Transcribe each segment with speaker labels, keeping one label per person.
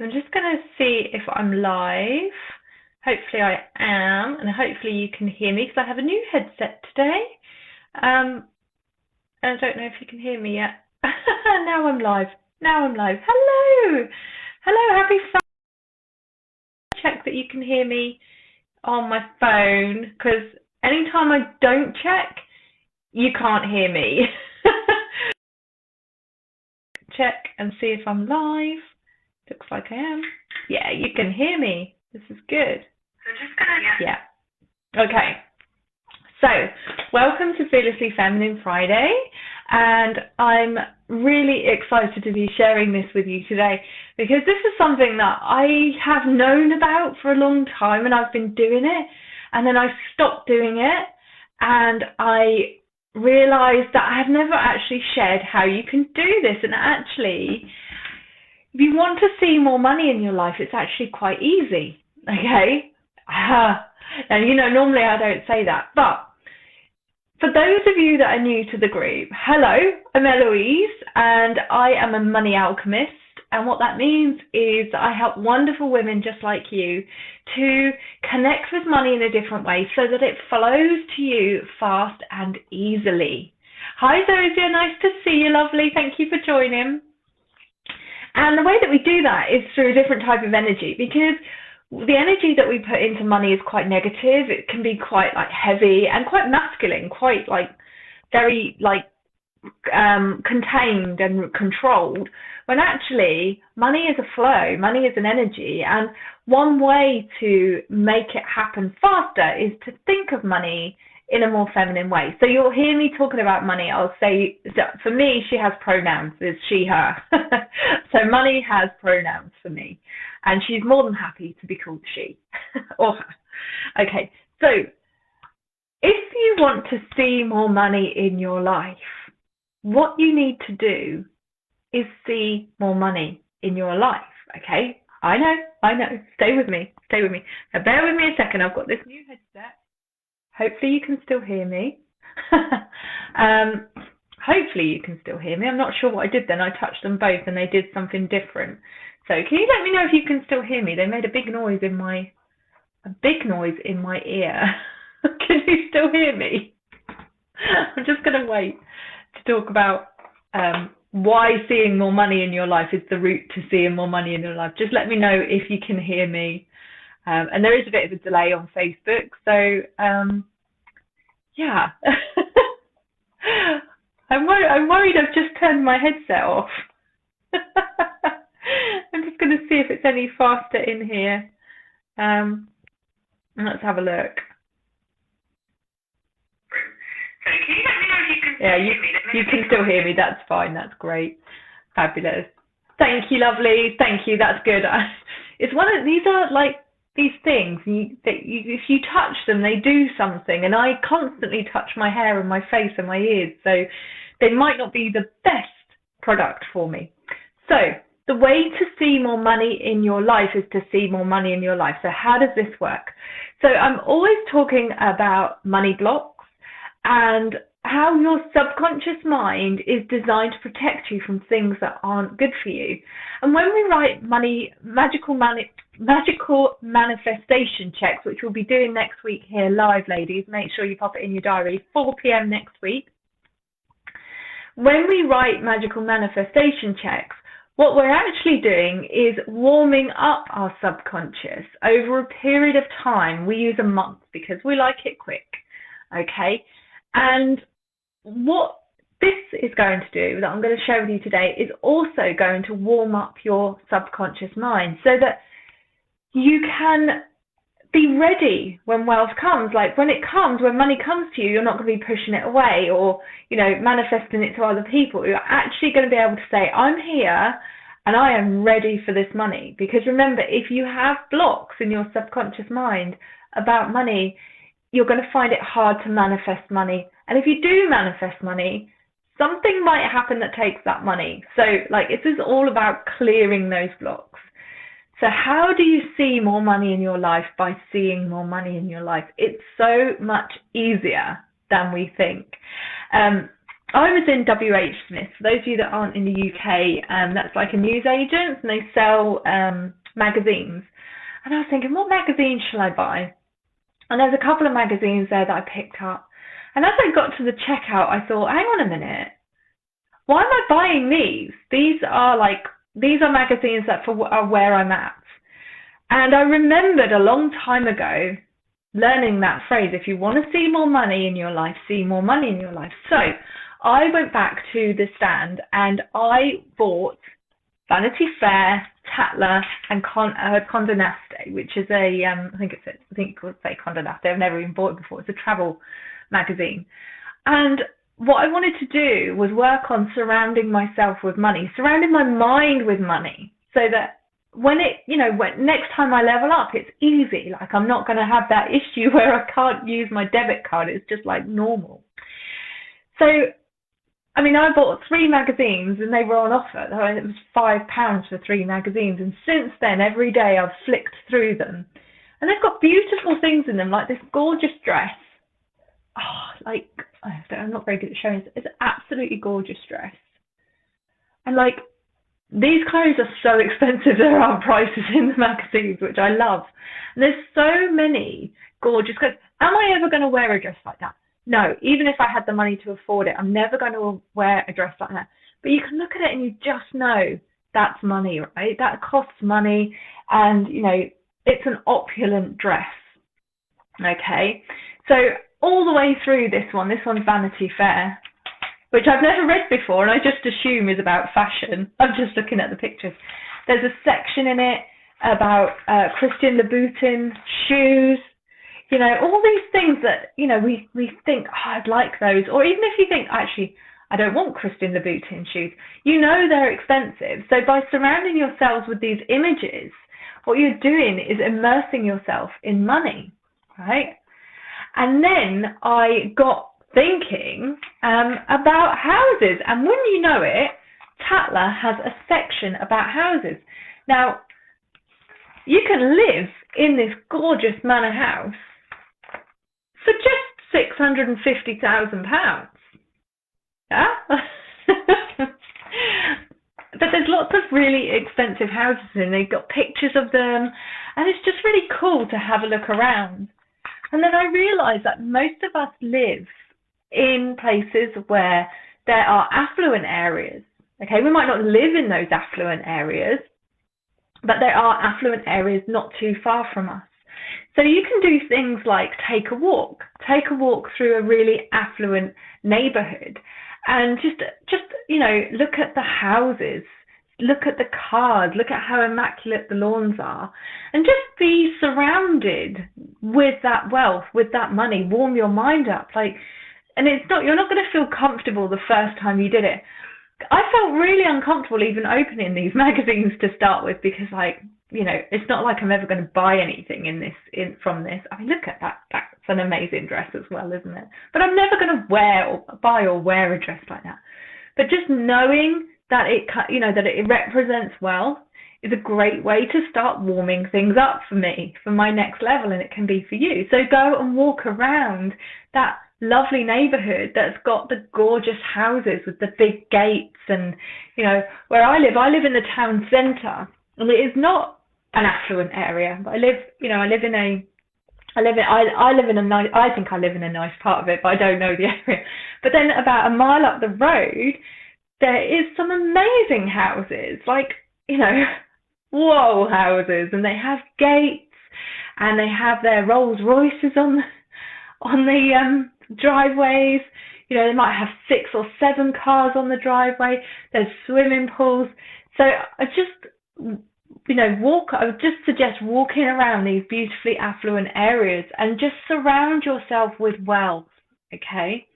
Speaker 1: I'm just going to see if I'm live. Hopefully I am, and hopefully you can hear me because I have a new headset today. And I don't know if you can hear me yet. Now I'm live. Hello. Hello, happy Sunday. Check that you can hear me on my phone, because anytime I don't check, you can't hear me. Check and see if I'm live. Looks like I am. Yeah, you can hear me. This is good.
Speaker 2: So just gonna,
Speaker 1: Yeah. Okay. So, welcome to Fearlessly Feminine Friday, and I'm really excited to be sharing this with you today because this is something that I have known about for a long time, and I've been doing it, and then I stopped doing it, and I realized that I have never actually shared how you can do this. And actually, if you want to see more money in your life, it's actually quite easy, okay? And normally I don't say that, but for those of you that are new to the group, hello, I'm Eloise, and I am a money alchemist. And what that means is that I help wonderful women just like you to connect with money in a different way so that it flows to you fast and easily. Hi, Zozia, nice to see you, lovely. Thank you for joining. And the way that we do that is through a different type of energy, because the energy that we put into money is quite negative. It can be quite heavy and quite masculine, quite very contained and controlled, when actually money is a flow, money is an energy. And one way to make it happen faster is to think of money in a more feminine way. So you'll hear me talking about money. I'll say, for me, she has pronouns. It's she, her. So money has pronouns for me. And she's more than happy to be called she or her. Okay, so if you want to see more money in your life, what you need to do is see more money in your life, okay? I know. Stay with me. Now bear with me a second. I've got this new headset. Hopefully you can still hear me. Hopefully you can still hear me. I'm not sure what I did then. I touched them both and they did something different. So can you let me know if you can still hear me? They made a big noise in my ear. Can you still hear me? I'm just going to wait to talk about why seeing more money in your life is the route to seeing more money in your life. Just let me know if you can hear me. And there is a bit of a delay on Facebook, so yeah. I'm worried I've just turned my headset off. I'm just going to see if it's any faster in here. Let's have a look.
Speaker 2: so can you let me know if you can
Speaker 1: Yeah,
Speaker 2: hear me?
Speaker 1: you can still hear me. That's fine. That's great. Fabulous. Thank you, lovely. Thank you. That's good. It's these are these things. If you touch them, they do something. And I constantly touch my hair and my face and my ears, so they might not be the best product for me. So the way to see more money in your life is to see more money in your life. So how does this work? So I'm always talking about money blocks and how your subconscious mind is designed to protect you from things that aren't good for you. And when we write magical manifestation checks, which we'll be doing next week here live, ladies, make sure you pop it in your diary, 4 p.m. next week. When we write magical manifestation checks, what we're actually doing is warming up our subconscious over a period of time. We use a month because we like it quick, okay? And what this is going to do, that I'm going to share with you today, is also going to warm up your subconscious mind so that you can be ready when wealth comes. When money comes to you, you're not going to be pushing it away or, manifesting it to other people. You're actually going to be able to say, I'm here and I am ready for this money. Because remember, if you have blocks in your subconscious mind about money, you're going to find it hard to manifest money. And if you do manifest money, something might happen that takes that money. So this is all about clearing those blocks. So how do you see more money in your life? By seeing more money in your life. It's so much easier than we think. I was in WH Smith. For those of you that aren't in the UK, that's like a news agent, and they sell magazines. And I was thinking, what magazine shall I buy? And there's a couple of magazines there that I picked up. And as I got to the checkout, I thought, hang on a minute, why am I buying these? These are magazines that are where I'm at. And I remembered a long time ago learning that phrase, if you want to see more money in your life, see more money in your life. So I went back to the stand and I bought Vanity Fair, Tatler, and Condé Nast, which is I think it could say Condé Nast. I've never even bought it before. It's a travel magazine. And what I wanted to do was work on surrounding myself with money, surrounding my mind with money, so that when next time I level up, it's easy. Like, I'm not going to have that issue where I can't use my debit card. It's just like normal. So, I mean, I bought 3 magazines and they were on offer. It was £5 for 3 magazines. And since then, every day I've flicked through them. And they've got beautiful things in them, like this gorgeous dress. I'm not very good at showing this. It's an absolutely gorgeous dress. And like, these clothes are so expensive, there are prices in the magazines, which I love. And there's so many gorgeous clothes. Am I ever going to wear a dress like that? No, even if I had the money to afford it, I'm never going to wear a dress like that. But you can look at it and you just know that's money, right? That costs money, and it's an opulent dress. Okay, so all the way through this one's Vanity Fair, which I've never read before, and I just assume is about fashion. I'm just looking at the pictures. There's a section in it about Christian Louboutin shoes, all these things that, we think, I'd like those. Or even if you think, actually, I don't want Christian Louboutin shoes, they're expensive. So by surrounding yourselves with these images, what you're doing is immersing yourself in money, right? And then I got thinking about houses, and wouldn't you know it, Tatler has a section about houses. Now, you can live in this gorgeous manor house for just £650,000. Yeah? But there's lots of really expensive houses, and they've got pictures of them, and it's just really cool to have a look around. And then I realised that most of us live in places where there are affluent areas. Okay, we might not live in those affluent areas, but there are affluent areas not too far from us. So you can do things like take a walk through a really affluent neighbourhood, and just look at the houses, look at the cars, look at how immaculate the lawns are, and just be surrounded with that wealth, with that money. Warm your mind up, and you're not going to feel comfortable the first time you did it. I felt really uncomfortable even opening these magazines to start with, because it's not like I'm ever going to buy anything from this. I mean, look at that. That's an amazing dress as well, isn't it? But I'm never going to buy or wear a dress like that. But just knowing that it represents wealth is a great way to start warming things up for me, for my next level, and it can be for you. So go and walk around that lovely neighborhood that's got the gorgeous houses with the big gates. And where I live in the town center, and it is not an affluent area, but I think I live in a nice part of it, but I don't know the area. But then about a mile up the road, there is some amazing houses, whoa houses, and they have gates, and they have their Rolls Royces on the driveways. They might have 6 or 7 cars on the driveway. There's swimming pools. So I would just suggest walking around these beautifully affluent areas and just surround yourself with wealth, okay?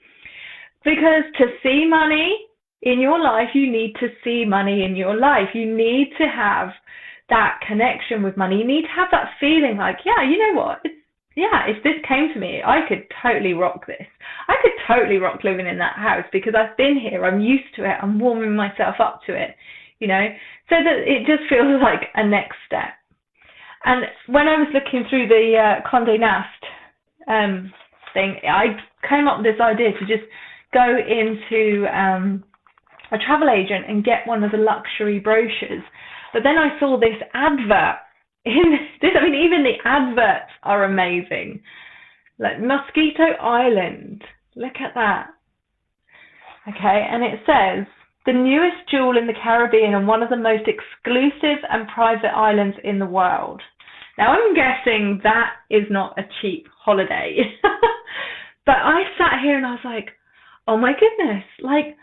Speaker 1: Because to see money in your life, you need to see money in your life. You need to have that connection with money. You need to have that feeling like, yeah, you know what? If this came to me, I could totally rock this. I could totally rock living in that house because I've been here. I'm used to it. I'm warming myself up to it, so that it just feels like a next step. And when I was looking through the Condé Nast thing, I came up with this idea to just go into a travel agent and get one of the luxury brochures. But then I saw this advert in this. I mean, even the adverts are amazing. Like Mosquito Island. Look at that. Okay, and it says the newest jewel in the Caribbean and one of the most exclusive and private islands in the world. Now I'm guessing that is not a cheap holiday. But I sat here and I was like, oh my goodness, like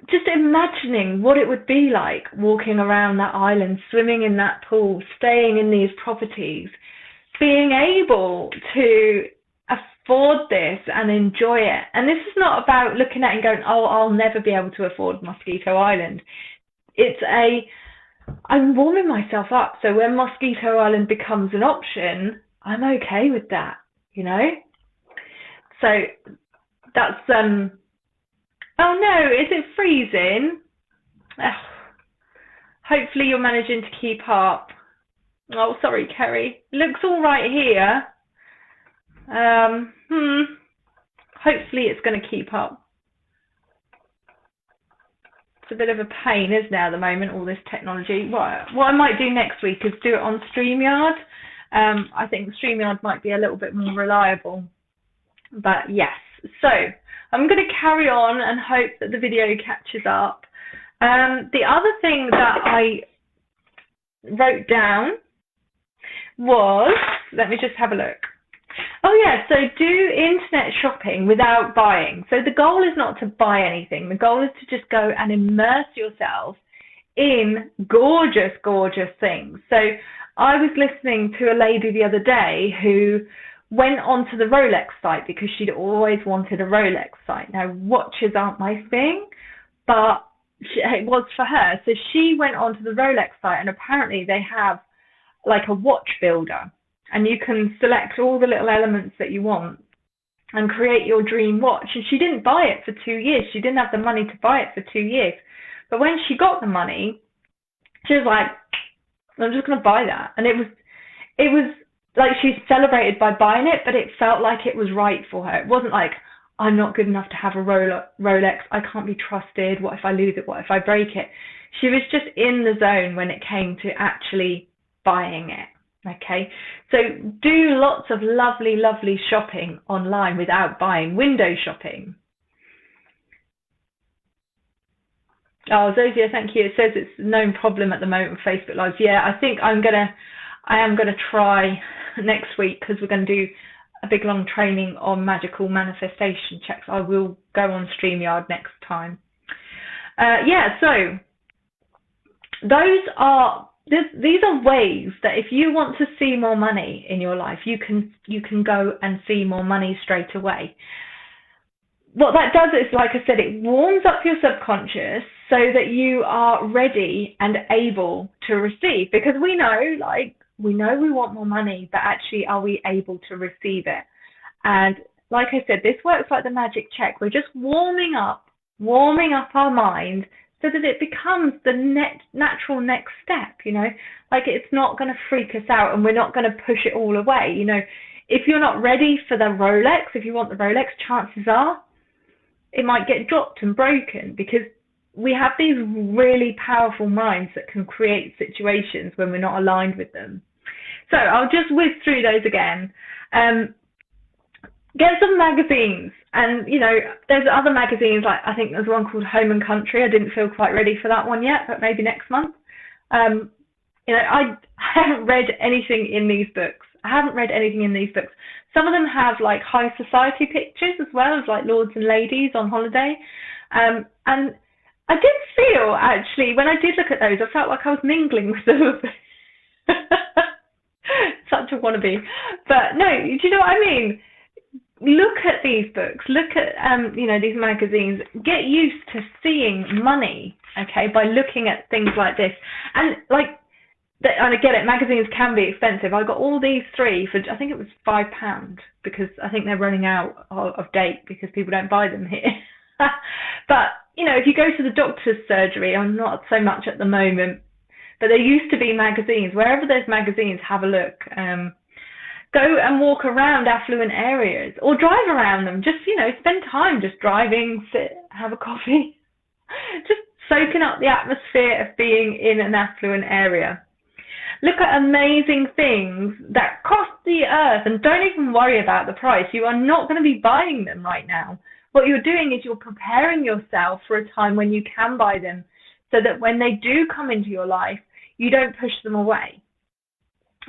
Speaker 1: just imagining what it would be like walking around that island, swimming in that pool, staying in these properties, being able to afford this and enjoy it. And this is not about looking at it and going, oh, I'll never be able to afford Mosquito Island. I'm warming myself up. So when Mosquito Island becomes an option, I'm okay with that, you know? So that's, oh no, is it freezing? Hopefully you're managing to keep up. Oh, sorry, Kerry. Looks all right here. Hopefully it's going to keep up. It's a bit of a pain, isn't it, at the moment, all this technology. What I might do next week is do it on StreamYard. I think StreamYard might be a little bit more reliable. But yes, so I'm going to carry on and hope that the video catches up. The other thing that I wrote down was, let me just have a look. Oh yeah, so do internet shopping without buying. So the goal is not to buy anything. The goal is to just go and immerse yourself in gorgeous, gorgeous things. So I was listening to a lady the other day who went onto the Rolex site because she'd always wanted a Rolex site. Now, watches aren't my thing, but it was for her. So she went onto the Rolex site, and apparently they have like a watch builder, and you can select all the little elements that you want and create your dream watch. And she didn't buy it for 2 years. She didn't have the money to buy it for 2 years. But when she got the money, she was like, I'm just going to buy that. And it was like she celebrated by buying it, but it felt like it was right for her. It wasn't like, I'm not good enough to have a Rolex. I can't be trusted. What if I lose it? What if I break it? She was just in the zone when it came to actually buying it. Okay, so do lots of lovely, lovely shopping online without buying. Window shopping. Oh, Zosia, thank you. It says it's a known problem at the moment with Facebook Lives. Yeah, I think I am gonna try next week, because we're going to do a big long training on magical manifestation checks. I will go on StreamYard next time. Yeah, so these are ways that if you want to see more money in your life, you can go and see more money straight away. What that does is, like I said, it warms up your subconscious so that you are ready and able to receive, because we know we want more money, but actually, are we able to receive it? And like I said, this works like the magic check. We're just warming up our mind so that it becomes the natural next step, you know? Like, it's not going to freak us out, and we're not going to push it all away, you know? If you're not ready for the Rolex, if you want the Rolex, chances are it might get dropped and broken, because we have these really powerful minds that can create situations when we're not aligned with them. So I'll just whiz through those again. Get some magazines, and you know, there's other magazines, like I think there's one called Home and Country. I didn't feel quite ready for that one yet, but maybe next month. You know, I haven't read anything in these books. Some of them have like high society pictures as well, as like lords and ladies on holiday. And I did feel, actually, when I did look at those, I felt like I was mingling with them. Such a wannabe. But no, do you know what I mean? Look at these books, look at you know, these magazines. Get used to seeing money, okay, by looking at things like this. And like, and I get it, magazines can be expensive. I got all these three for, I think it was £5, because I think they're running out of date because people don't buy them here. But you know, if you go to the doctor's surgery, I'm not so much at the moment, but there used to be magazines. Wherever there's magazines, have a look. Go and walk around affluent areas or drive around them. Just, spend time just driving, sit, have a coffee, just soaking up the atmosphere of being in an affluent area. Look at amazing things that cost the earth and don't even worry about the price. You are not going to be buying them right now. What you're doing is you're preparing yourself for a time when you can buy them so that when they do come into your life, you don't push them away.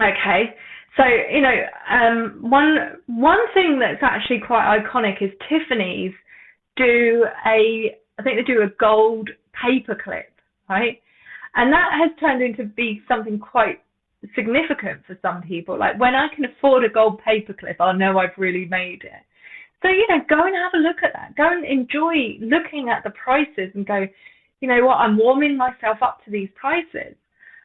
Speaker 1: Okay, so, one thing that's actually quite iconic is Tiffany's I think they do a gold paperclip, right? And that has turned into be something quite significant for some people. Like when I can afford a gold paperclip, I know I've really made it. So, go and have a look at that. Go and enjoy looking at the prices and go, you know what, I'm warming myself up to these prices.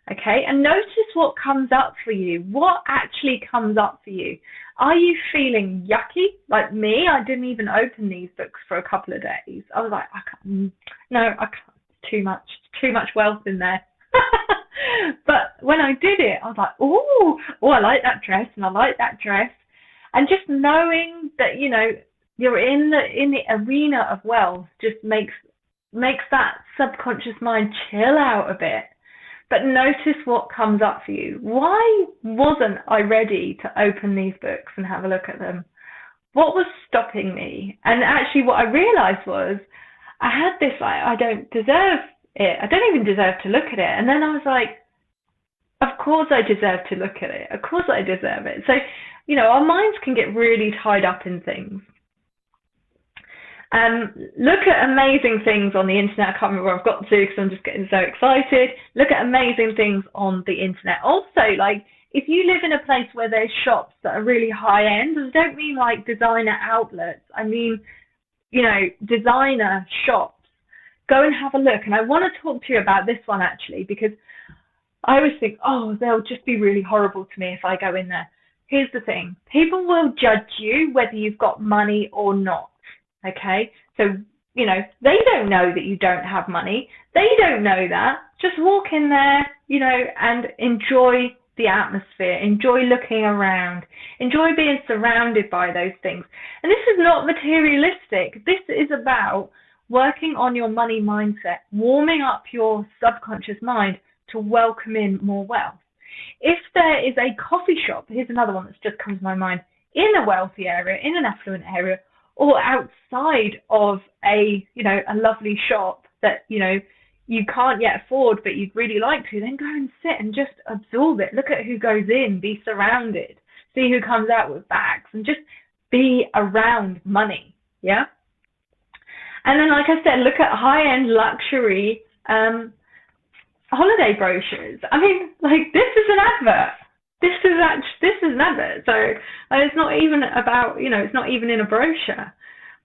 Speaker 1: Okay, and notice what comes up for you. What actually comes up for you? Are you feeling yucky? Like me, I didn't even open these books for a couple of days. I was like, I can't. Too much wealth in there. But when I did it, I was like, oh, I like that dress, and I like that dress. And just knowing that, you're in the arena of wealth just makes that subconscious mind chill out a bit. But notice what comes up for you. Why wasn't I ready to open these books and have a look at them? What was stopping me? And actually what I realized was I had this, like, I don't deserve it. I don't even deserve to look at it. And then I was like, of course I deserve to look at it. Of course I deserve it. So, our minds can get really tied up in things. Look at amazing things on the internet. I can't remember where I've got to because I'm just getting so excited. Look at amazing things on the internet. Also, like, if you live in a place where there's shops that are really high end, I don't mean like designer outlets. I mean, designer shops. Go and have a look. And I want to talk to you about this one actually, because I always think, they'll just be really horrible to me if I go in there. Here's the thing. People will judge you whether you've got money or not. Okay, so, they don't know that you don't have money. They don't know that. Just walk in there, and enjoy the atmosphere. Enjoy looking around. Enjoy being surrounded by those things. And this is not materialistic. This is about working on your money mindset, warming up your subconscious mind to welcome in more wealth. If there is a coffee shop, here's another one that's just come to my mind, in a wealthy area, in an affluent area, or outside of a lovely shop that, you can't yet afford, but you'd really like to, then go and sit and just absorb it. Look at who goes in, be surrounded, see who comes out with bags, and just be around money, yeah? And then, like I said, look at high-end luxury holiday brochures. I mean, like, this is an advert. This is an advert. So it's not even about, it's not even in a brochure.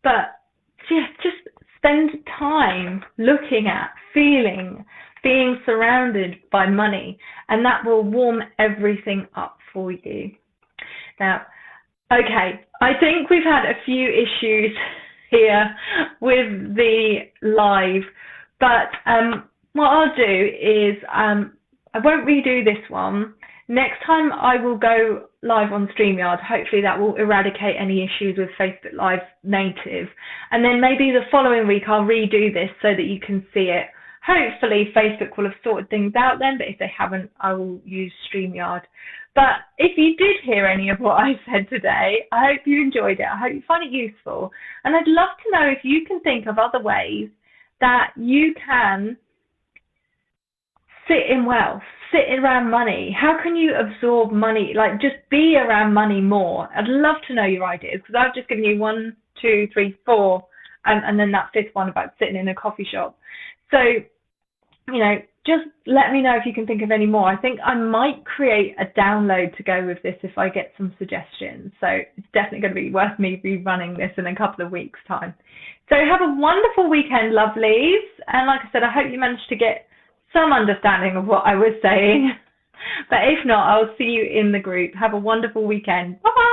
Speaker 1: But just spend time looking at, feeling, being surrounded by money, and that will warm everything up for you. Now, okay, I think we've had a few issues here with the live, but what I'll do is I won't redo this one. Next time I will go live on StreamYard. Hopefully that will eradicate any issues with Facebook Live Native. And then maybe the following week I'll redo this so that you can see it. Hopefully Facebook will have sorted things out then, but if they haven't, I will use StreamYard. But if you did hear any of what I said today, I hope you enjoyed it. I hope you find it useful. And I'd love to know if you can think of other ways that you can sit in wealth, sit around money. How can you absorb money, like just be around money more? I'd love to know your ideas, because I've just given you 1, 2, 3, 4, and then that fifth one about sitting in a coffee shop. So, just let me know if you can think of any more. I think I might create a download to go with this if I get some suggestions. So it's definitely going to be worth me rerunning this in a couple of weeks' time. So have a wonderful weekend, lovelies. And like I said, I hope you managed to get some understanding of what I was saying. But if not, I'll see you in the group. Have a wonderful weekend. Bye-bye.